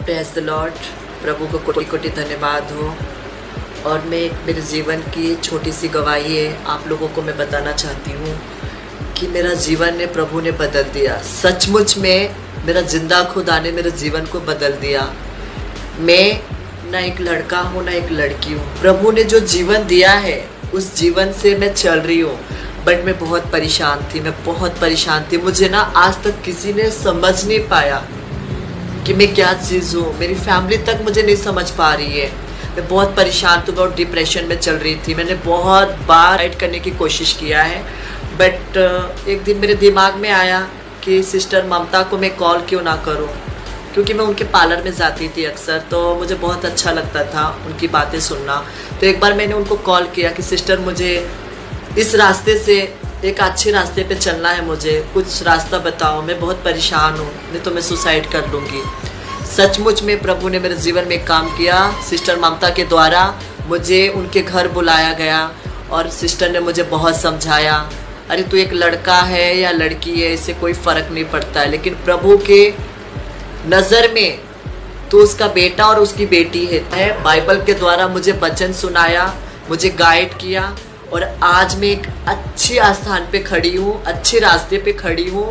Praise the Lord. प्रभु को कोटि कोटि धन्यवाद हो। और मैं मेरे जीवन की छोटी सी गवाही है आप लोगों को मैं बताना चाहती हूँ कि मेरा जीवन ने प्रभु ने बदल दिया। सचमुच में मेरा जिंदा खुदा ने मेरे जीवन को बदल दिया। मैं ना एक लड़का हूँ ना एक लड़की हूँ। प्रभु ने जो जीवन दिया है उस जीवन से मैं चल रही हूँ। बट मैं बहुत परेशान थी। मुझे ना आज तक किसी ने समझ नहीं पाया कि मैं क्या चीज़ हूँ। मेरी फैमिली तक मुझे नहीं समझ पा रही है। मैं बहुत परेशान थी, बहुत डिप्रेशन में चल रही थी। मैंने बहुत बार राइट करने की कोशिश किया है। बट एक दिन मेरे दिमाग में आया कि सिस्टर ममता को मैं कॉल क्यों ना करूँ, क्योंकि मैं उनके पार्लर में जाती थी अक्सर, तो मुझे बहुत अच्छा लगता था उनकी बातें सुनना। तो एक बार मैंने उनको कॉल किया कि सिस्टर मुझे इस रास्ते से एक अच्छे रास्ते पे चलना है, मुझे कुछ रास्ता बताओ, मैं बहुत परेशान हूँ, नहीं तो मैं सुसाइड कर लूँगी। सचमुच में प्रभु ने मेरे जीवन में काम किया। सिस्टर ममता के द्वारा मुझे उनके घर बुलाया गया और सिस्टर ने मुझे बहुत समझाया, अरे तू एक लड़का है या लड़की है इससे कोई फ़र्क नहीं पड़ता है, लेकिन प्रभु के नज़र में तो उसका बेटा और उसकी बेटी है। बाइबल के द्वारा मुझे वचन सुनाया, मुझे गाइड किया और आज मैं एक अच्छी स्थान पे खड़ी हूँ, अच्छे रास्ते पे खड़ी हूँ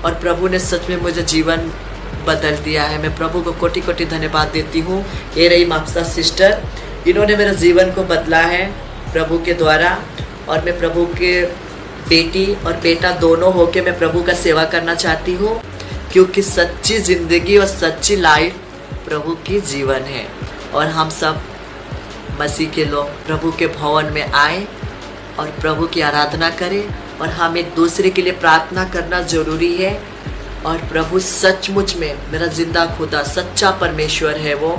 और प्रभु ने सच में मुझे जीवन बदल दिया है। मैं प्रभु को कोटि कोटि धन्यवाद देती हूँ। ये रही ममता सिस्टर, इन्होंने मेरे जीवन को बदला है प्रभु के द्वारा। और मैं प्रभु के बेटी और बेटा दोनों होके मैं प्रभु का सेवा करना चाहती हूँ, क्योंकि सच्ची ज़िंदगी और सच्ची लाइफ प्रभु की जीवन है। और हम सब मसीह के लोग प्रभु के भवन में आए और प्रभु की आराधना करें और हम एक दूसरे के लिए प्रार्थना करना ज़रूरी है। और प्रभु सचमुच में मेरा जिंदा खुदा सच्चा परमेश्वर है, वो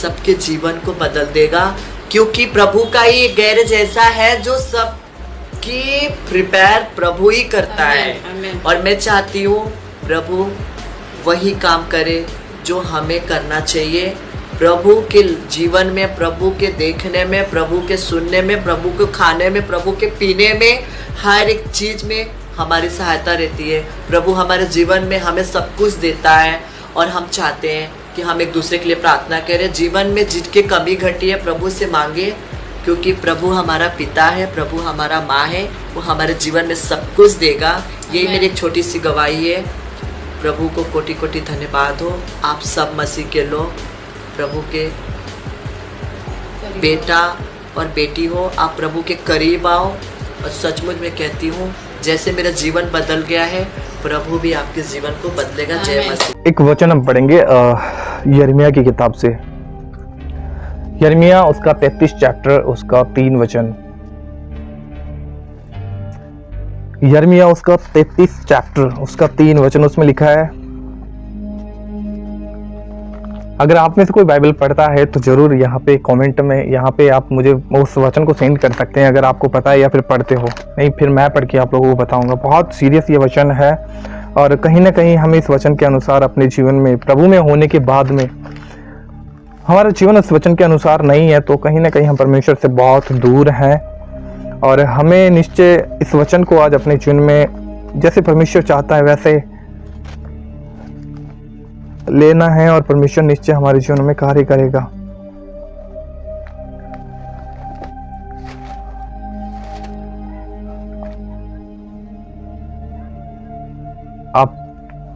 सबके जीवन को बदल देगा, क्योंकि प्रभु का ही गैरेज ऐसा है जो सबकी प्रिपेयर प्रभु ही करता है। और मैं चाहती हूँ प्रभु वही काम करे जो हमें करना चाहिए। प्रभु के जीवन में, प्रभु के देखने में, प्रभु के सुनने में, प्रभु के खाने में, प्रभु के पीने में, हर एक चीज़ में हमारी सहायता रहती है। प्रभु हमारे जीवन में हमें सब कुछ देता है और हम चाहते हैं कि हम एक दूसरे के लिए प्रार्थना करें। जीवन में जिनकी कमी घटी है प्रभु से मांगे, क्योंकि प्रभु हमारा पिता है, प्रभु हमारा माँ है, वो हमारे जीवन में सब कुछ देगा। यही मेरी एक छोटी सी गवाही है। प्रभु को कोटि कोटि धन्यवाद हो। आप सब मसीह के लोग प्रभु के बेटा और बेटी हो, आप प्रभु के करीब आओ। और सचमुच में कहती हूँ जैसे मेरा जीवन बदल गया है, प्रभु भी आपके जीवन को बदलेगा। जय मसीह। एक वचन हम पढ़ेंगे यिर्मयाह की किताब से। यिर्मयाह उसका 33 चैप्टर उसका 3 वचन। यिर्मयाह उसका 33 चैप्टर उसका 3 वचन, उसमें लिखा है, अगर आप में से कोई बाइबल पढ़ता है तो जरूर यहाँ पे कमेंट में यहाँ पे आप मुझे उस वचन को सेंड कर सकते हैं, अगर आपको पता है या फिर पढ़ते हो। नहीं फिर मैं पढ़ के आप लोगों को बताऊंगा। बहुत सीरियस ये वचन है और कहीं ना कहीं हमें इस वचन के अनुसार अपने जीवन में प्रभु में होने के बाद में हमारा जीवन इस वचन के अनुसार नहीं है तो कहीं ना कहीं हम परमेश्वर से बहुत दूर हैं। और हमें निश्चय इस वचन को आज अपने जीवन में जैसे परमेश्वर चाहता है वैसे लेना है और परमेश्वर निश्चय हमारे जीवन में कार्य करेगा।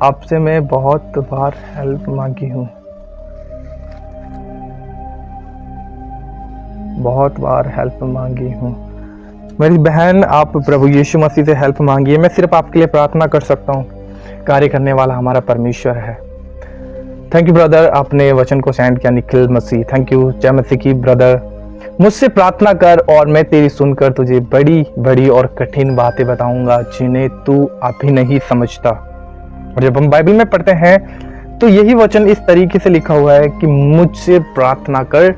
आपसे मैं बहुत बार हेल्प मांगी हूँ, बहुत बार हेल्प मांगी हूँ। मेरी बहन, आप प्रभु यीशु मसीह से हेल्प मांगिए। मैं सिर्फ आपके लिए प्रार्थना कर सकता हूँ। कार्य करने वाला हमारा परमेश्वर है। थैंक यू ब्रदर, आपने वचन को सेंड किया। निखिल मसीह, थैंक यू। जय मसीह की ब्रदर। मुझसे प्रार्थना कर और मैं तेरी सुनकर तुझे बड़ी बड़ी और कठिन बातें बताऊंगा जिन्हें तू अभी नहीं समझता। और जब हम बाइबल में पढ़ते हैं तो यही वचन इस तरीके से लिखा हुआ है कि मुझसे प्रार्थना कर,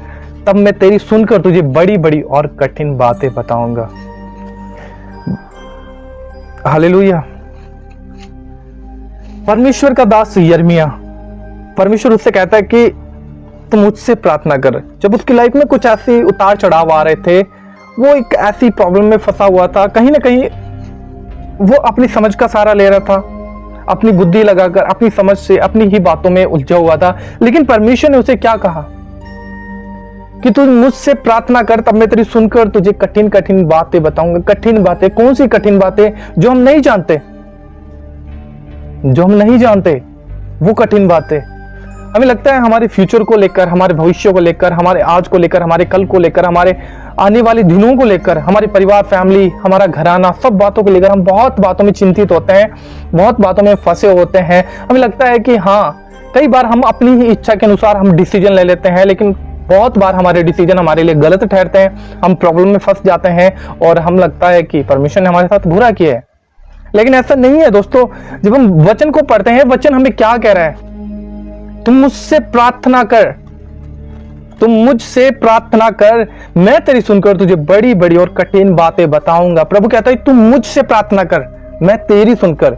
तब मैं तेरी सुनकर तुझे बड़ी बड़ी और कठिन बातें बताऊंगा। हालेलुया। परमेश्वर का दास यिर्मयाह, परमेश्वर उससे कहता है कि तुम मुझसे प्रार्थना कर। जब उसकी लाइफ में कुछ ऐसे उतार चढ़ाव आ रहे थे, वो एक ऐसी प्रॉब्लम में फंसा हुआ था, कहीं ना कहीं वो अपनी समझ का सहारा ले रहा था, अपनी बुद्धि लगाकर, अपनी समझ से, अपनी ही बातों में उलझा हुआ था। लेकिन परमेश्वर ने उसे क्या कहा कि तू मुझसे प्रार्थना कर, तब मैं तेरी सुनकर तुझे कठिन कठिन बातें बताऊंगा। कठिन बातें, कौन सी कठिन बातें? जो हम नहीं जानते, जो हम नहीं जानते वो कठिन बातें। हमें लगता है हमारे फ्यूचर को लेकर, हमारे भविष्य को लेकर, हमारे आज को लेकर, हमारे कल को लेकर, हमारे आने वाले दिनों को लेकर, हमारे परिवार, फैमिली, हमारा घराना, सब बातों को लेकर हम बहुत बातों में चिंतित होते हैं, बहुत बातों में फंसे होते हैं। हमें लगता है कि हाँ, कई बार हम अपनी ही इच्छा के अनुसार हम डिसीजन ले लेते हैं, लेकिन बहुत बार हमारे डिसीजन हमारे लिए गलत ठहरते हैं। हम प्रॉब्लम में फंस जाते हैं और हम लगता है कि परमेश्वर ने हमारे साथ बुरा किया है। लेकिन ऐसा नहीं है दोस्तों। जब हम वचन को पढ़ते हैं, वचन हमें क्या कह रहा है? तुम मुझसे प्रार्थना कर, तुम मुझसे प्रार्थना कर, मैं तेरी सुनकर तुझे बड़ी बड़ी और कठिन बातें बताऊंगा। प्रभु कहता है तुम मुझसे प्रार्थना कर, मैं तेरी सुनकर।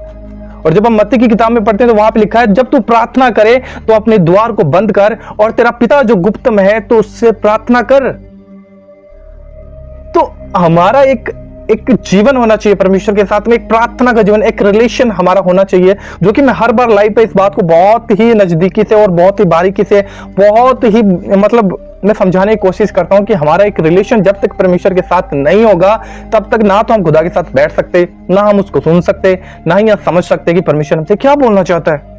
और जब हम मत्ती की किताब में पढ़ते हैं तो वहां पे लिखा है, जब तू प्रार्थना करे तो अपने द्वार को बंद कर और तेरा पिता जो गुप्त में है तो उससे प्रार्थना कर। तो हमारा एक जीवन होना चाहिए परमेश्वर के साथ में, एक प्रार्थना का जीवन, एक रिलेशन हमारा होना चाहिए, जो कि मैं हर बार लाइव पे इस बात को बहुत ही नजदीकी से और बहुत ही बारीकी से, बहुत ही मतलब मैं समझाने की कोशिश करता हूं कि हमारा एक रिलेशन जब तक परमेश्वर के साथ नहीं होगा, तब तक ना तो हम खुदा के साथ बैठ सकते, ना हम उसको सुन सकते, ना ही हम समझ सकते कि परमेश्वर हमसे क्या बोलना चाहता है।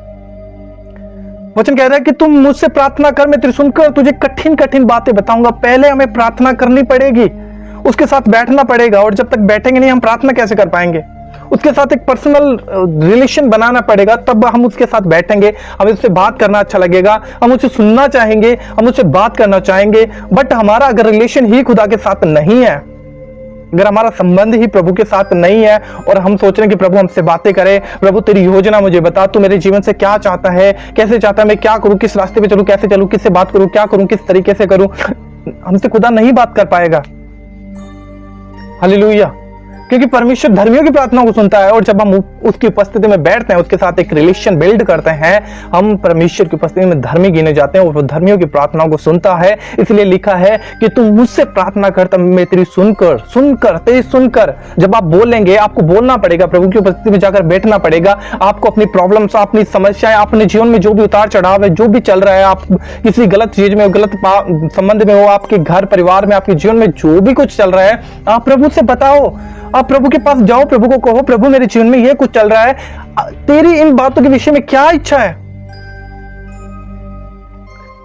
वचन कह रहा है कि तुम मुझसे प्रार्थना कर, मैं तेरी सुनकर तुझे कठिन कठिन बातें बताऊंगा। पहले हमें प्रार्थना करनी पड़ेगी, उसके साथ बैठना पड़ेगा, और जब तक बैठेंगे नहीं हम प्रार्थना कैसे कर पाएंगे? उसके साथ एक पर्सनल रिलेशन बनाना पड़ेगा, तब हम उसके साथ बैठेंगे, हमें उससे बात करना अच्छा लगेगा, हम उसे सुनना चाहेंगे, हम उससे बात करना चाहेंगे। बट हमारा अगर रिलेशन ही खुदा के साथ नहीं है, अगर हमारा संबंध ही प्रभु के साथ नहीं है और हम सोच रहे हैं कि प्रभु हमसे बातें करे, प्रभु तेरी योजना मुझे बता, तू मेरे जीवन से क्या चाहता है, कैसे चाहता है, मैं क्या करूं, किस रास्ते पे चलूं, कैसे चलूं, किससे बात करूं, क्या करूं, किस तरीके से करूं, हमसे खुदा नहीं बात कर पाएगा। हालेलुया। क्योंकि परमेश्वर धर्मियों की प्रार्थना को सुनता है, और जब हम उसकी उपस्थिति में बैठते हैं, उसके साथ एक रिलेशन बिल्ड करते हैं, हम परमेश्वर की उपस्थिति में धर्मी गिने जाते हैं और वो धर्मियों की प्रार्थनाओं को सुनता है। इसलिए लिखा है कि तुम मुझसे प्रार्थना कर, तब मैं तेरी सुनकर जब आप बोलेंगे, आपको बोलना पड़ेगा, प्रभु की उपस्थिति में जाकर बैठना पड़ेगा, आपको अपनी प्रॉब्लम्स, अपनी समस्याएं, अपने जीवन में जो भी उतार चढ़ाव है, जो भी चल रहा है, आप किसी गलत चीज में, गलत संबंध में हो, आपके घर परिवार में, आपके जीवन में जो भी कुछ चल रहा है, आप प्रभु से बताओ, आप प्रभु के पास जाओ, प्रभु को कहो, प्रभु मेरे जीवन में ये कुछ चल रहा है, तेरी इन बातों के विषय में क्या इच्छा है,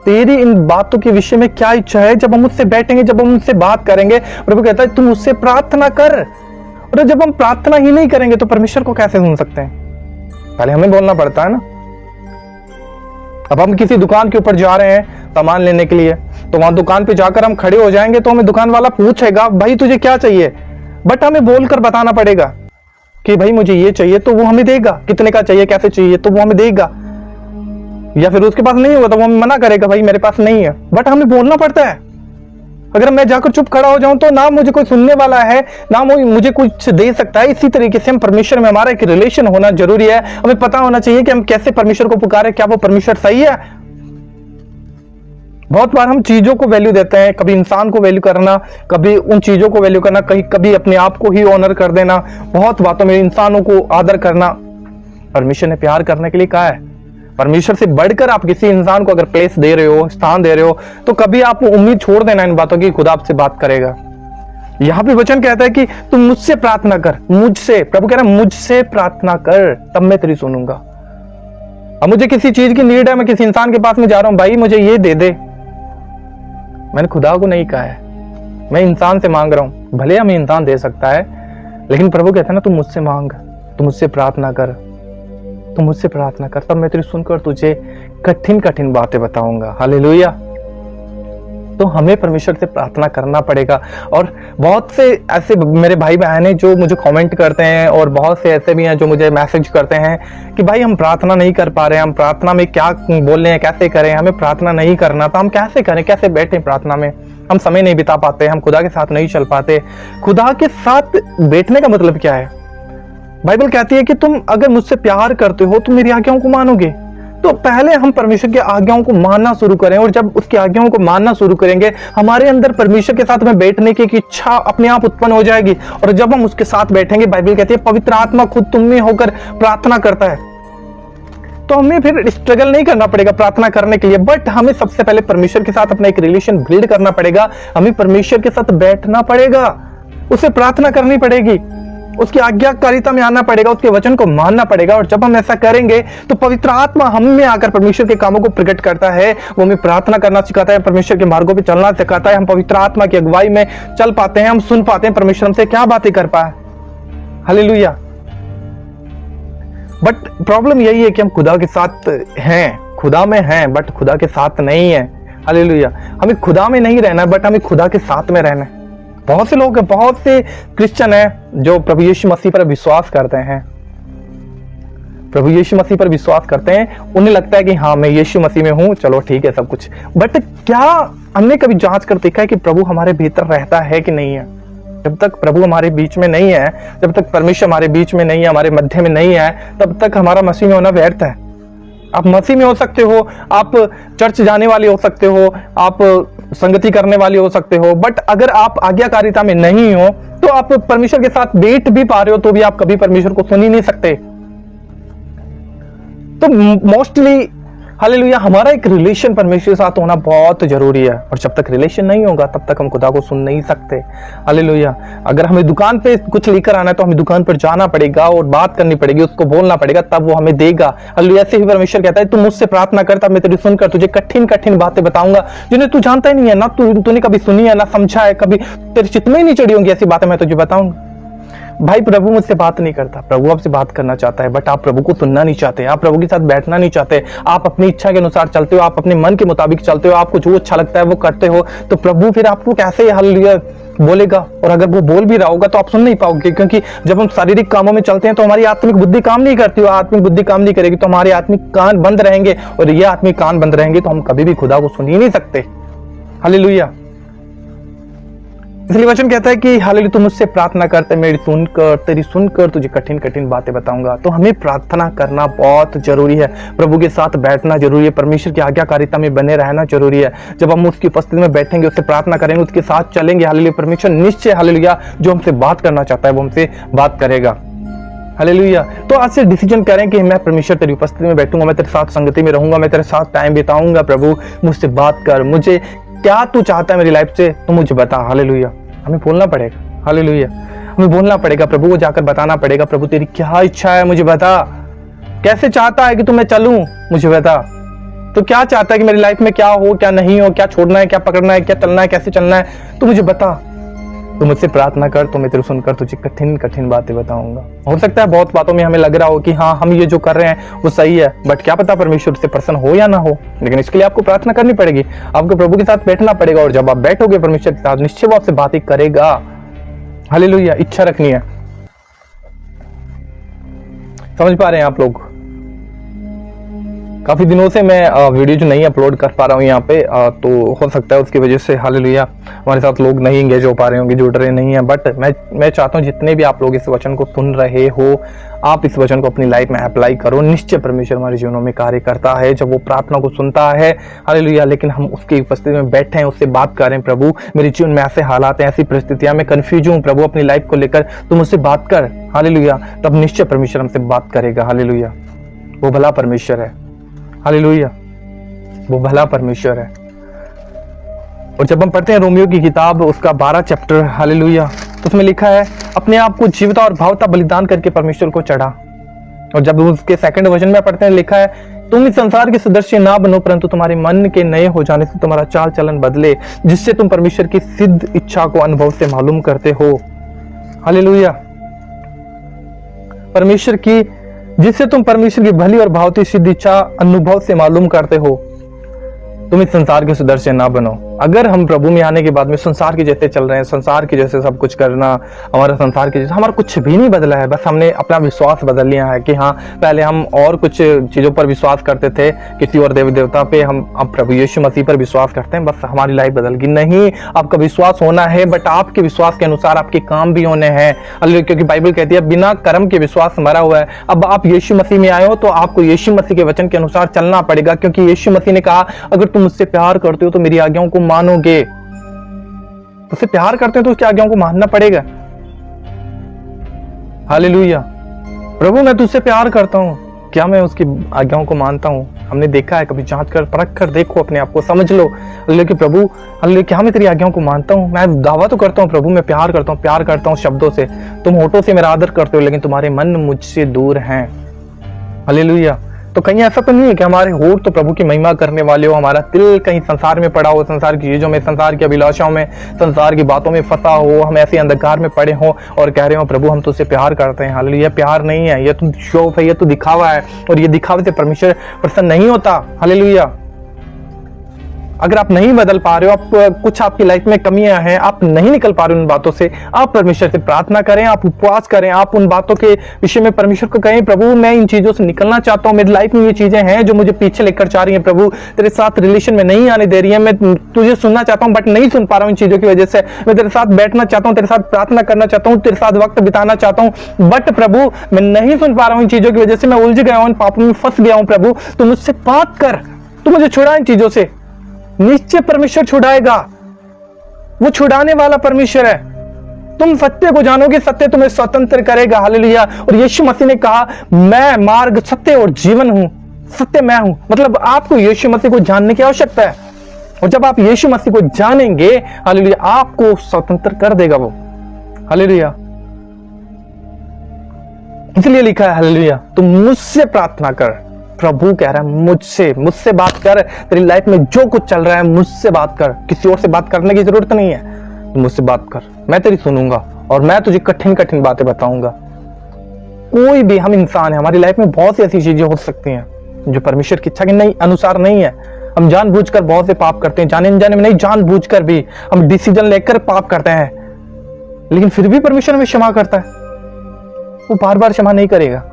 तेरी इन बातों के विषय में क्या इच्छा है। जब हम उससे बैठेंगे, जब हम उससे बात करेंगे, प्रभु कहता है तुम उससे प्रार्थना कर। और जब हम प्रार्थना ही नहीं करेंगे तो परमेश्वर को कैसे सुन सकते हैं? पहले हमें बोलना पड़ता है ना। अब हम किसी दुकान के ऊपर जा रहे हैं सामान लेने के लिए, तो वहां दुकान पे जाकर हम खड़े हो जाएंगे तो हमें दुकान वाला पूछेगा भाई तुझे क्या चाहिए, बट हमें बोलकर बताना पड़ेगा कि भाई मुझे ये चाहिए, तो वो हमें देगा, कितने का चाहिए, कैसे चाहिए, तो वो हमें देगा। या फिर उसके पास नहीं होगा तो वो हमें मना करेगा, भाई मेरे पास नहीं है, बट हमें बोलना पड़ता है। अगर मैं जाकर चुप खड़ा हो जाऊं तो ना मुझे कोई सुनने वाला है, ना मुझे कुछ दे सकता है। इसी तरीके से हम परमेश्वर में हमारा एक रिलेशन होना जरूरी है। हमें पता होना चाहिए कि हम कैसे परमेश्वर को पुकारे, क्या वो परमेश्वर सही है। बहुत बार हम चीजों को वैल्यू देते हैं, कभी इंसान को वैल्यू करना, कभी उन चीजों को वैल्यू करना, कभी अपने आप को ही ऑनर कर देना, बहुत बातों में इंसानों को आदर करना। परमेश्वर ने प्यार करने के लिए कहा है, परमेश्वर से बढ़कर आप किसी इंसान को अगर प्लेस दे रहे हो, स्थान दे रहे हो, तो कभी आप उम्मीद छोड़ देना इन बातों की, खुदा आपसे बात करेगा। यहां पे वचन कहता है कि तुम मुझसे प्रार्थना कर, मुझसे, प्रभु कह रहा है मुझसे प्रार्थना कर, तब मैं तेरी सुनूंगा। अब मुझे किसी चीज की नीड है, मैं किसी इंसान के पास में जा रहा हूं, भाई मुझे ये दे दे, मैंने खुदा को नहीं कहा है, मैं इंसान से मांग रहा हूं। भले हमें इंसान दे सकता है, लेकिन प्रभु कहता है ना, तुम मुझसे मांग, तुम मुझसे प्रार्थना कर, तुम मुझसे प्रार्थना कर, तब मैं तेरी सुनकर तुझे कठिन कठिन बातें बताऊंगा। हालेलुया। तो हमें परमेश्वर से प्रार्थना करना पड़ेगा। और बहुत से ऐसे मेरे भाई बहन हैं जो मुझे कमेंट करते हैं, और बहुत से ऐसे भी हैं जो मुझे मैसेज करते हैं कि भाई हम प्रार्थना नहीं कर पा रहे हैं, हम प्रार्थना में क्या बोल रहे हैं, कैसे करें, हमें प्रार्थना नहीं करना, तो हम कैसे करें, कैसे बैठें प्रार्थना में, हम समय नहीं बिता पाते, हम खुदा के साथ नहीं चल पाते। खुदा के साथ बैठने का मतलब क्या है? बाइबल कहती है कि तुम अगर मुझसे प्यार करते हो तो मेरी आज्ञाओं को मानोगे। तो पहले हम परमेश्वर की आज्ञाओं को मानना शुरू करें, और जब उसकी आज्ञाओं को मानना शुरू करेंगे, हमारे अंदर परमेश्वर के साथ में बैठने की इच्छा अपने आप उत्पन्न हो जाएगी। और जब हम उसके साथ बैठेंगे, बाइबल कहती है पवित्र आत्मा खुद तुम में होकर प्रार्थना करता है। तो हमें फिर स्ट्रगल नहीं करना पड़ेगा प्रार्थना करने के लिए, बट हमें सबसे पहले परमेश्वर के साथ अपना एक रिलेशन बिल्ड करना पड़ेगा। हमें परमेश्वर के साथ बैठना पड़ेगा, उसे प्रार्थना करनी पड़ेगी, उसकी आज्ञाकारिता में आना पड़ेगा, उसके वचन को मानना पड़ेगा। और जब हम ऐसा करेंगे तो पवित्र आत्मा हम में आकर परमेश्वर के कामों को प्रकट करता है, वो हमें प्रार्थना करना सिखाता है, परमेश्वर के मार्गों पे चलना सिखाता है। हम पवित्र आत्मा की अगुवाई में चल पाते हैं, हम सुन पाते हैं परमेश्वर हमसे क्या बातें कर पाए। हालेलुया। बट प्रॉब्लम यही है कि हम खुदा के साथ हैं, खुदा में हैं बट खुदा के साथ नहीं है। हालेलुया। हमें खुदा में नहीं रहना बट हमें खुदा के साथ में रहना है। बहुत से लोग, बहुत से क्रिश्चियन हैं जो प्रभु यीशु मसीह पर विश्वास करते हैं, प्रभु यीशु मसीह पर विश्वास करते हैं, उन्हें लगता है कि हाँ मैं यीशु मसीह में हूं, चलो ठीक है सब कुछ। बट क्या हमने कभी जांच कर देखा है कि प्रभु हमारे भीतर रहता है कि नहीं है? जब तक प्रभु हमारे बीच में नहीं है, जब तक परमेश्वर हमारे बीच में नहीं है, हमारे मध्य में नहीं है, तब तक हमारा मसीह में होना व्यर्थ है। आप मसीह में हो सकते हो, आप चर्च जाने वाले हो सकते हो, आप संगति करने वाले हो सकते हो, बट अगर आप आज्ञाकारिता में नहीं हो तो आप परमेश्वर के साथ बैठ भी पा रहे हो तो भी आप कभी परमेश्वर को सुन ही नहीं सकते। तो मोस्टली हालेलुया हमारा एक रिलेशन परमेश्वर के साथ होना बहुत जरूरी है, और जब तक रिलेशन नहीं होगा तब तक हम खुदा को सुन नहीं सकते। हालेलुया। अगर हमें दुकान पे कुछ लेकर आना है तो हमें दुकान पर जाना पड़ेगा और बात करनी पड़ेगी, उसको बोलना पड़ेगा, तब वो हमें देगा। हालेलुया। ऐसे ही परमेश्वर कहता है तू मुझसे प्रार्थना कर, तब मैं तेरी सुनकर तुझे कठिन कठिन बातें बताऊंगा जिन्हें तू जानता ही नहीं है, ना तूने कभी सुनी है ना समझा है, कभी तेरे चित्त में ही नहीं चढ़ी होंगी ऐसी बातें मैं तुझे बताऊंगा। भाई प्रभु मुझसे बात नहीं करता, प्रभु आपसे बात करना चाहता है, बट आप प्रभु को सुनना नहीं चाहते, आप प्रभु के साथ बैठना नहीं चाहते, आप अपनी इच्छा के अनुसार चलते हो, आप अपने मन के मुताबिक चलते हो, आपको जो अच्छा लगता है वो करते हो, तो प्रभु फिर आपको कैसे हालेलुया बोलेगा? और अगर वो बोल भी रहा होगा तो आप सुन नहीं पाओगे, क्योंकि जब हम शारीरिक कामों में चलते हैं तो हमारी आत्मिक बुद्धि काम नहीं करती, आत्मिक बुद्धि काम नहीं करेगी तो हमारे आत्मिक कान बंद रहेंगे, और ये आत्मिक कान बंद रहेंगे तो हम कभी भी खुदा को सुन ही नहीं सकते। हालेलुया। इसलिए वचन कहता है कि हालेलुया तू मुझसे प्रार्थना करते, मेरी सुनकर तेरी सुनकर तुझे कठिन कठिन बातें बताऊंगा। तो हमें प्रार्थना करना बहुत जरूरी है, प्रभु के साथ बैठना जरूरी है, परमेश्वर की आज्ञाकारिता में बने रहना जरूरी है। जब हम उसकी उपस्थिति में बैठेंगे, उससे प्रार्थना करेंगे, उसके साथ चलेंगे, हालेलुया परमेश्वर निश्चय हालेलुया जो हमसे बात करना चाहता है वो हमसे बात करेगा। हालेलुया। तो आज से डिसीजन करें कि मैं परमेश्वर तेरी उपस्थिति में बैठूंगा, मैं तेरे साथ संगति में रहूंगा, मैं तेरे साथ टाइम बिताऊंगा। प्रभु मुझसे बात कर, मुझे क्या तू चाहता है मेरी लाइफ से तो मुझे बता। हालेलुया। हमें बोलना पड़ेगा, हालेलुया हमें बोलना पड़ेगा, प्रभु को जाकर बताना पड़ेगा, प्रभु तेरी क्या इच्छा है मुझे बता, कैसे चाहता है कि तू मैं चलूं मुझे बता, तो क्या चाहता है कि मेरी लाइफ में क्या हो क्या नहीं हो, क्या छोड़ना है क्या पकड़ना है, क्या चलना है कैसे चलना है, तो मुझे बता। तो मुझसे प्रार्थना कर तो मैं तेरे सुनकर तुझे कठिन कठिन बातें बताऊंगा। हो सकता है बहुत बातों में हमें लग रहा हो कि हाँ हम ये जो कर रहे हैं वो सही है, बट क्या पता परमेश्वर से प्रसन्न हो या ना हो, लेकिन इसके लिए आपको प्रार्थना करनी पड़ेगी, आपको प्रभु के साथ बैठना पड़ेगा, और जब आप बैठोगे परमेश्वर के साथ निश्चय वो आपसे बातें करेगा। हालेलुया। इच्छा रखनी है। समझ पा रहे हैं आप लोग? काफी दिनों से मैं वीडियो जो नहीं अपलोड कर पा रहा हूँ यहाँ पे, तो हो सकता है उसकी वजह से हालेलुया हमारे साथ लोग नहीं एंगेज हो पा रहे होंगे, जुड़ रहे नहीं है, बट मैं चाहता हूँ जितने भी आप लोग इस वचन को सुन रहे हो, आप इस वचन को अपनी लाइफ में अप्लाई करो। निश्चय परमेश्वर हमारे जीवनों में कार्य करता है जब वो प्रार्थना को सुनता है। हालेलुया। लेकिन हम उसकी उपस्थिति में बैठे हैं, उससे बात करें, प्रभु मेरे जीवन में ऐसे हालात हैं, ऐसी परिस्थितियां, मैं कंफ्यूज हूँ प्रभु अपनी लाइफ को लेकर, तुम मुझसे बात कर। हालेलुया। तब निश्चय परमेश्वर हमसे बात करेगा। हालेलुया। वो भला परमेश्वर है। हालेलुया। वो भला परमेश्वर है। और जब हम पढ़ते हैं रोमियो की किताब उसका 12 चैप्टर, हालेलुया, तो उसमें लिखा है अपने आप को जीवता और भावता बलिदान करके परमेश्वर को चढ़ा। और जब उसके सेकंड वर्जन में पढ़ते हैं लिखा है तुम इस संसार के सदस्य ना बनो, परंतु तुम्हारे मन के नए हो जाने से तुम्हारा चाल चलन बदले, जिससे तुम परमेश्वर की सिद्ध इच्छा को अनुभव से मालूम करते हो। हालेलुया। परमेश्वर की, जिससे तुम परमेश्वर की भली और भावती सिद्ध इच्छा अनुभव से मालूम करते हो। तुम इस संसार के सदस्य ना बनो। अगर हम प्रभु में आने के बाद में संसार के जैसे चल रहे हैं, संसार के जैसे सब कुछ करना, हमारा संसार के जैसे, हमारा कुछ भी नहीं बदला है, बस हमने अपना विश्वास बदल लिया है कि हाँ पहले हम और कुछ चीजों पर विश्वास करते थे, किसी और देवी देवता पे, हम अब प्रभु यीशु मसीह पर विश्वास करते हैं, बस हमारी लाइफ बदल गई। नहीं, आपका विश्वास होना है, बट आपके विश्वास के अनुसार आपके काम भी होने हैं, क्योंकि बाइबल कहती है बिना कर्म के विश्वास मरा हुआ है। अब आप यीशु मसीह में आए हो तो आपको यीशु मसीह के वचन के अनुसार चलना पड़ेगा, क्योंकि यीशु मसीह ने कहा अगर तुम मुझसे प्यार करते हो तो मेरी आज्ञाओं को मानोगे। उससे प्यार करते हो तो उसकी आज्ञाओं को मानना पड़ेगा। हालेलुया। प्रभु मैं तुझसे प्यार करता हूं, क्या मैं उसकी आज्ञाओं को मानता हूँ? हमने देखा है, कभी जांच कर परख कर देखो, अपने आप को समझ लो। अल्लाह के प्रभु, अल्लाह क्या मैं तेरी आज्ञाओं को मानता हूँ? मैं दावा तो करता हूँ प्रभु, मैं प्यार करता हूँ शब्दों से, तुम होठों से मेरा आदर करते हो, लेकिन तुम्हारे मन मुझसे दूर हैं। हालेलुया। तो कहीं ऐसा तो नहीं है कि हमारे होठ तो प्रभु की महिमा करने वाले हो, हमारा दिल कहीं संसार में पड़ा हो, संसार की चीजों में, संसार की अभिलाषाओं में, संसार की बातों में फंसा हो, हम ऐसे अंधकार में पड़े हो और कह रहे हो प्रभु हम तुझसे प्यार करते हैं। हालेलुया। प्यार नहीं है, यह तो शो है, यह तो दिखावा है, और ये दिखावे से परमेश्वर प्रसन्न नहीं होता। हालेलुया। अगर आप नहीं बदल पा रहे हो, आप कुछ आपकी लाइफ में कमियां हैं, आप नहीं निकल पा रहे हो उन बातों से, आप परमेश्वर से प्रार्थना करें, आप उपवास करें, आप उन बातों के विषय में परमेश्वर को कहें प्रभु मैं इन चीजों से निकलना चाहता हूं, मेरी लाइफ में ये चीजें हैं जो मुझे पीछे लेकर जा रही हैं, प्रभु तेरे साथ रिलेशन में नहीं आने दे रही है, मैं तुझे सुनना चाहता हूं बट नहीं सुन पा रहा हूं इन चीजों की वजह से, मैं तेरे साथ बैठना चाहता हूं, तेरे साथ प्रार्थना करना चाहता हूं, तेरे साथ वक्त बिताना चाहता हूं, बट प्रभु मैं नहीं सुन पा रहा हूं इन चीजों की वजह से, मैं उलझ गया हूं, इन पापों में फंस गया हूं। प्रभु तू मुझसे बात कर, तू मुझे छुड़ा इन चीजों से। निश्चय परमेश्वर छुड़ाएगा, वो छुड़ाने वाला परमेश्वर है। तुम सत्य को जानोगे, सत्य तुम्हें स्वतंत्र करेगा। हालेलुया। और यीशु मसीह ने कहा मैं मार्ग, सत्य और जीवन हूं, सत्य मैं हूं। मतलब आपको यीशु मसीह को जानने की आवश्यकता है, और जब आप यीशु मसीह को जानेंगे, हालेलुया, आपको स्वतंत्र कर देगा वो। हालेलुया। इसलिए लिखा है हालेलुया, तुम मुझसे प्रार्थना कर। प्रभु कह रहा है मुझसे बात कर। तेरी लाइफ में जो कुछ चल रहा है मुझसे बात कर, किसी और से बात करने की जरूरत नहीं है। तुम मुझसे बात कर, मैं तेरी सुनूंगा और मैं तुझे कठिन कठिन बातें बताऊंगा। कोई भी, हम इंसान है, हमारी लाइफ में बहुत सी ऐसी चीजें हो सकती हैं जो परमेश्वर की इच्छा के नहीं अनुसार नहीं है। हम जानबूझकर बहुत से पाप करते हैं, जाने अनजाने में नहीं, जानबूझकर भी हम डिसीजन लेकर पाप करते हैं, लेकिन फिर भी परमेश्वर हमें क्षमा करता है। वो बार बार क्षमा नहीं करेगा।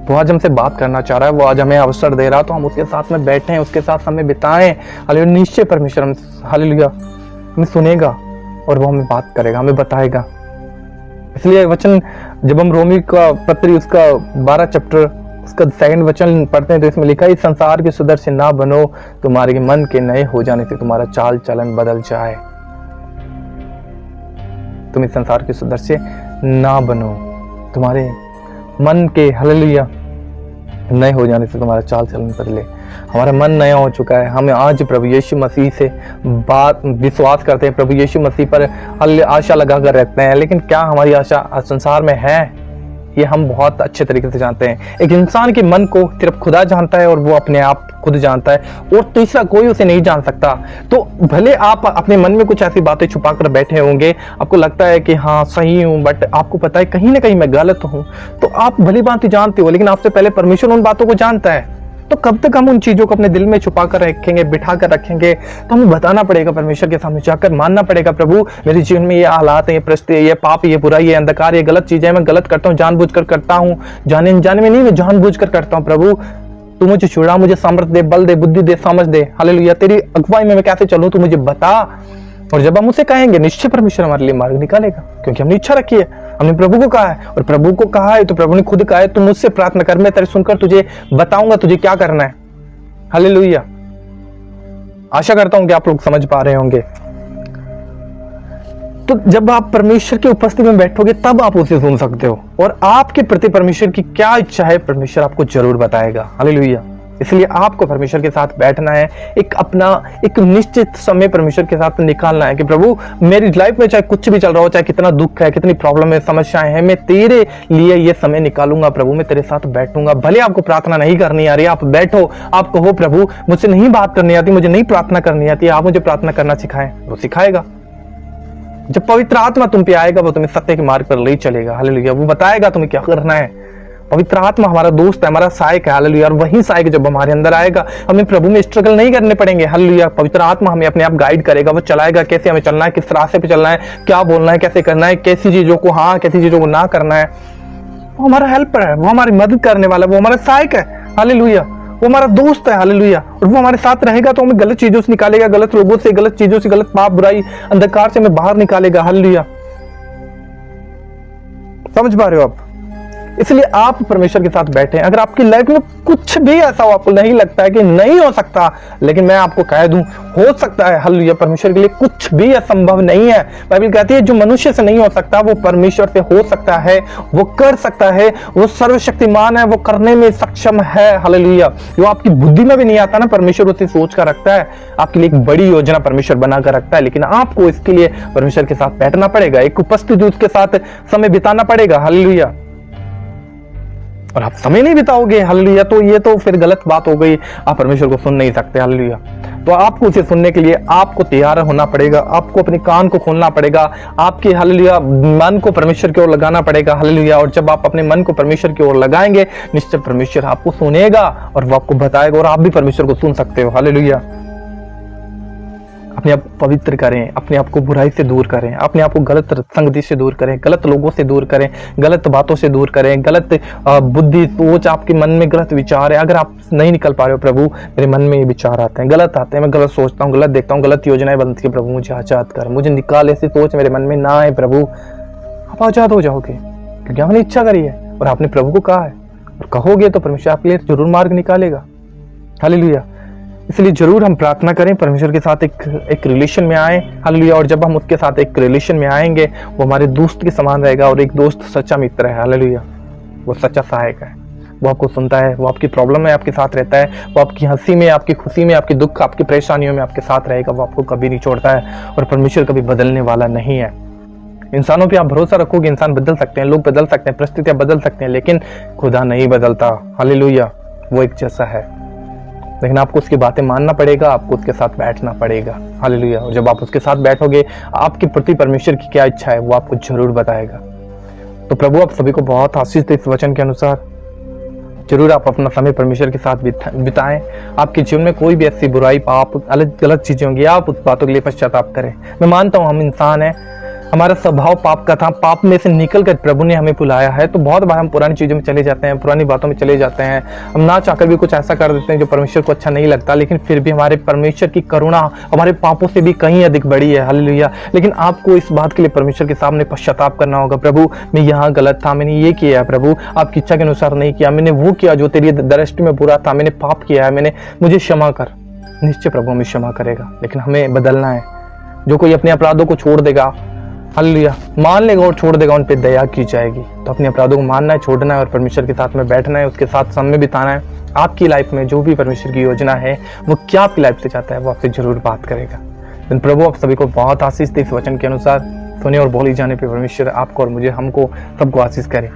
वो आज हमसे बात करना चाह रहा है, वो आज हमें अवसर दे रहा, तो हम उसके साथ में बैठें, उसके साथ समय बिताएं। हालेलुया। निश्चय परमेश्वर हम हालेलुया हमें सुनेगा और वो हमें बात करेगा, हमें बताएगा। इसलिए वचन जब हम रोमी का पत्री उसका 12 चैप्टर उसका 2 वचन पढ़ते हैं तो इसमें लिखा है, इस संसार के सुदर से ना बनो, तुम्हारे मन के नए हो जाने से तुम्हारा चाल चलन बदल जाए। तुम इस संसार के सुदर से ना बनो, तुम्हारे मन के हालेलुया नए हो जाने से तुम्हारा चाल चलन बदले। हमारा मन नया हो चुका है। हम आज प्रभु यीशु मसीह से बात विश्वास करते हैं, प्रभु यीशु मसीह पर आशा लगा कर रखते हैं, लेकिन क्या हमारी आशा संसार में है, ये हम बहुत अच्छे तरीके से जानते हैं। एक इंसान के मन को सिर्फ खुदा जानता है और वो अपने आप खुद जानता है, और तीसरा कोई उसे नहीं जान सकता। तो भले आप अपने मन में कुछ ऐसी बातें छुपा कर बैठे होंगे, आपको लगता है कि हाँ सही हूं, बट आपको पता है कहीं ना कहीं मैं गलत हूं, तो आप भली बात जानते हो, लेकिन आपसे पहले परमेश्वर उन बातों को जानता है। तो कब तक हम उन चीजों को अपने दिल में छुपा कर रखेंगे, बिठा कर रखेंगे? तो हमें बताना पड़ेगा परमेश्वर के सामने जाकर, मानना पड़ेगा प्रभु मेरे जीवन में ये हालात है, ये परिस्थिति, ये पाप, ये बुराई, ये अंधकार, ये गलत चीजें मैं गलत करता हूँ, जानबूझकर करता हूँ, जाने अनजाने में नहीं, मैं जानबूझकर करता हूँ। प्रभु तू मुझे छुड़ा, मुझे सामर्थ्य दे, बल दे, बुद्धि दे, समझ दे। हालेलुया। तेरी अगुवाई में मैं कैसे चलूं तू मुझे बता। और जब हम उसे कहेंगे, निश्चय परमेश्वर हमारे लिए मार्ग निकालेगा, क्योंकि हमने इच्छा रखी है, हमने प्रभु को कहा है, और प्रभु को कहा है तो प्रभु ने खुद कहा है, तुम मुझसे प्रार्थना कर, मैं तेरे सुनकर तुझे बताऊंगा तुझे क्या करना है। हालेलुया। आशा करता हूं कि आप लोग समझ पा रहे होंगे। तो जब आप परमेश्वर की उपस्थिति में बैठोगे तब आप उसे सुन सकते हो, और आपके प्रति परमेश्वर की क्या इच्छा है परमेश्वर आपको जरूर बताएगा। हालेलुया। इसलिए आपको परमेश्वर के साथ बैठना है, एक निश्चित समय परमेश्वर के साथ निकालना है कि प्रभु मेरी लाइफ में चाहे कुछ भी चल रहा हो, चाहे कितना दुख है, कितनी प्रॉब्लम है, समस्याएं हैं, मैं तेरे लिए ये समय निकालूंगा प्रभु, मैं तेरे साथ बैठूंगा। भले आपको प्रार्थना नहीं करनी आ रही, आप बैठो, आप कहो प्रभु मुझसे नहीं बात करनी आती, मुझे नहीं प्रार्थना करनी आती, आप मुझे प्रार्थना करना सिखाएं, वो सिखाएगा। जब पवित्र आत्मा तुम पे आएगा वो तुम्हें सत्य के मार्ग पर ले चलेगा। हालेलुया। वो बताएगा तुम्हें क्या करना है। पवित्र आत्मा हमारा दोस्त है, हमारा सहायक है। हालेलुया। और वही सहायक जब हमारे अंदर आएगा, हमें प्रभु में स्ट्रगल नहीं करने पड़ेंगे। हालेलुया। पवित्र आत्मा हमें अपने आप गाइड करेगा, वो चलाएगा कैसे हमें चलना है, किस रास्ते पे चलना है, क्या बोलना है, कैसे करना है, कैसी चीजों को हाँ, कैसी चीजों को ना करना है। वो हमारा हेल्पर है, वो हमारी मदद करने वाला है, वो हमारा सहायक है। हालेलुया। वो हमारा दोस्त है। हालेलुया। और वो हमारे साथ रहेगा तो हमें गलत चीजों से निकालेगा, गलत लोगों से, गलत चीजों से, गलत पाप, बुराई, अंधकार से हमें बाहर निकालेगा। हालेलुया। समझ पा रहे हो आप? इसलिए आप परमेश्वर के साथ बैठे। अगर आपकी लाइफ में कुछ भी ऐसा हो, आपको नहीं लगता है कि नहीं हो सकता, लेकिन मैं आपको कह दूं हो सकता है। हालेलुया। परमेश्वर के लिए कुछ भी असंभव नहीं है। बाइबल कहती है जो मनुष्य से नहीं हो सकता वो परमेश्वर से हो सकता है, वो कर सकता है, वो सर्वशक्तिमान है, वो करने में सक्षम है। हालेलुया। जो आपकी बुद्धि में भी नहीं आता ना, परमेश्वर उसे सोच कर रखता है। आपके लिए एक बड़ी योजना परमेश्वर बनाकर रखता है, लेकिन आपको इसके लिए परमेश्वर के साथ बैठना पड़ेगा, एक उपस्थिति उसके साथ समय बिताना पड़ेगा। हालेलुया। और आप समय नहीं बिताओगे, हालेलुया, तो ये तो फिर गलत बात हो गई। आप परमेश्वर को सुन नहीं सकते। हालेलुया। तो आपको उसे सुनने के लिए आपको तैयार होना पड़ेगा, आपको अपने कान को खोलना पड़ेगा, आपके हालेलुया मन को परमेश्वर की ओर लगाना पड़ेगा। हालेलुया। और जब आप अपने मन को परमेश्वर की ओर लगाएंगे, निश्चय परमेश्वर आपको सुनेगा और वो आपको बताएगा और आप भी परमेश्वर को सुन सकते हो। हालेलुया। अपने आप पवित्र करें, अपने आप को बुराई से दूर करें, अपने आप को गलत संगति से दूर करें, गलत लोगों से दूर करें, गलत बातों से दूर करें, गलत बुद्धि सोच, आपके मन में गलत विचार है। अगर आप नहीं निकल पा रहे हो, प्रभु मेरे मन में ये विचार आते हैं, गलत आते हैं, मैं गलत सोचता हूँ, गलत देखता हूँ, गलत योजनाएं बनती है, प्रभु मुझे आजाद कर, मुझे निकाल, ऐसी सोच मेरे मन में ना आए प्रभु। आप आजाद हो जाओगे, क्योंकि आपने इच्छा करी है और आपने प्रभु को कहा है, और कहोगे तो परमेश्वर आपके लिए जरूर मार्ग निकालेगा। हालेलुया। इसलिए जरूर हम प्रार्थना करें, परमेश्वर के साथ एक रिलेशन में आए। हालेलुया। और जब हम उसके साथ एक रिलेशन में आएंगे, वो हमारे दोस्त के समान रहेगा, और एक दोस्त सच्चा मित्र है। हालेलुया। वो सच्चा सहायक है, वो आपको सुनता है, वो आपकी प्रॉब्लम में आपके साथ रहता है, वो आपकी हंसी में, आपकी खुशी में, आपकी दुख, आपकी परेशानियों में आपके साथ रहेगा। वो आपको कभी नहीं छोड़ता है, और परमेश्वर कभी बदलने वाला नहीं है। इंसानों पे आप भरोसा रखोगे, इंसान बदल सकते हैं, लोग बदल सकते हैं, परिस्थितियां बदल सकते हैं, लेकिन खुदा नहीं बदलता। हालेलुया। वो एक जैसा है, लेकिन आपको उसकी बातें मानना पड़ेगा, आपको उसके साथ बैठना पड़ेगा। हालेलुया। और जब आप उसके साथ बैठोगे, आपके प्रति परमेश्वर की क्या इच्छा है वो आपको जरूर बताएगा। तो प्रभु आप सभी को बहुत आशीष दे इस वचन के अनुसार। जरूर आप अपना समय परमेश्वर के साथ बिताएं। आपके जीवन में कोई भी ऐसी बुराई, पाप, गलत चीजें होंगी, आप उस बातों के लिए पश्चाताप करें। मैं मानता हूं हम इंसान हैं, हमारा स्वभाव पाप का था, पाप में से निकल कर प्रभु ने हमें बुलाया है। तो बहुत बार हम पुरानी चीजों में चले जाते हैं, पुरानी बातों में चले जाते हैं, हम ना चाहकर भी कुछ ऐसा कर देते हैं जो परमेश्वर को अच्छा नहीं लगता, लेकिन फिर भी हमारे परमेश्वर की करुणा हमारे पापों से भी कहीं अधिक बड़ी है। हालेलुया। लेकिन आपको इस बात के लिए परमेश्वर के सामने पश्चाताप करना होगा। प्रभु मैं यहाँ गलत था, मैंने ये किया है प्रभु, आपकी इच्छा के अनुसार नहीं किया, मैंने वो किया जो तेरी दृष्टि में बुरा था, मैंने पाप किया है, मुझे क्षमा कर। निश्चय प्रभु हमें क्षमा करेगा, लेकिन हमें बदलना है। जो कोई अपने अपराधों को छोड़ देगा, हालेलुया, मान लेगा और छोड़ देगा, उन पे दया की जाएगी। तो अपने अपराधों को मानना है, छोड़ना है, और परमेश्वर के साथ में बैठना है, उसके साथ समय बिताना है। आपकी लाइफ में जो भी परमेश्वर की योजना है, वो क्या आपकी लाइफ से चाहता है, वो आपसे जरूर बात करेगा। लेकिन प्रभु आप सभी को बहुत आशीष दे इस वचन के अनुसार। सुने और बोली जाने पे परमेश्वर आपको और मुझे, हमको, सबको आशीष करे।